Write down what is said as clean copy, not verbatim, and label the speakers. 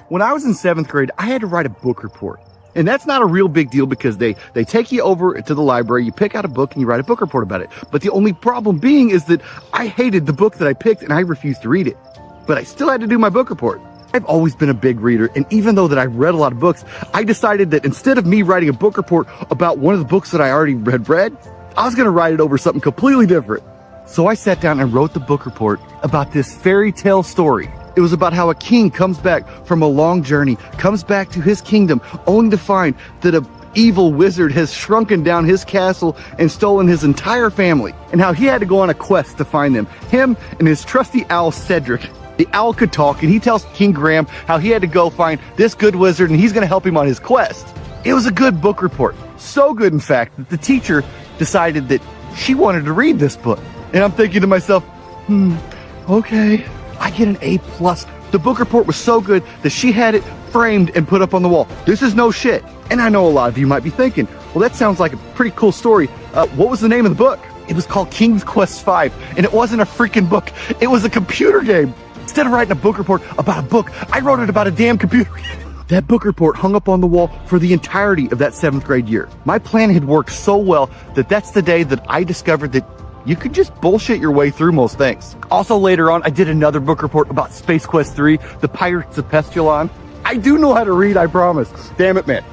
Speaker 1: When I was in 7th grade, I had to write a book report. And that's not a real big deal because they take you over to the library, you pick out a book and you write a book report about it. But the only problem being is that I hated the book that I picked and I refused to read it. But I still had to do my book report. I've always been a big reader, and even though that I've read a lot of books, I decided that instead of me writing a book report about one of the books that I already had read, I was gonna write it over something completely different. So I sat down and wrote the book report about this fairy tale story. It was about how a king comes back from a long journey, comes back to his kingdom, only to find that a evil wizard has shrunken down his castle and stolen his entire family, and how he had to go on a quest to find them. Him and his trusty owl Cedric. The owl could talk, and he tells King Graham how he had to go find this good wizard and he's gonna help him on his quest. It was a good book report. So good, in fact, that the teacher decided that she wanted to read this book. And I'm thinking to myself, okay. I get an A+. The book report was so good that she had it framed and put up on the wall. This is no shit. And I know a lot of you might be thinking, well, that sounds like a pretty cool story. What was the name of the book? It was called King's Quest V, and it wasn't a freaking book. It was a computer game. Instead of writing a book report about a book, I wrote it about a damn computer game. That book report hung up on the wall for the entirety of that 7th grade year. My plan had worked so well that that's the day that I discovered that you could just bullshit your way through most things. Also later on, I did another book report about Space Quest 3, The Pirates of Pestilon. I do know how to read, I promise. Damn it, man.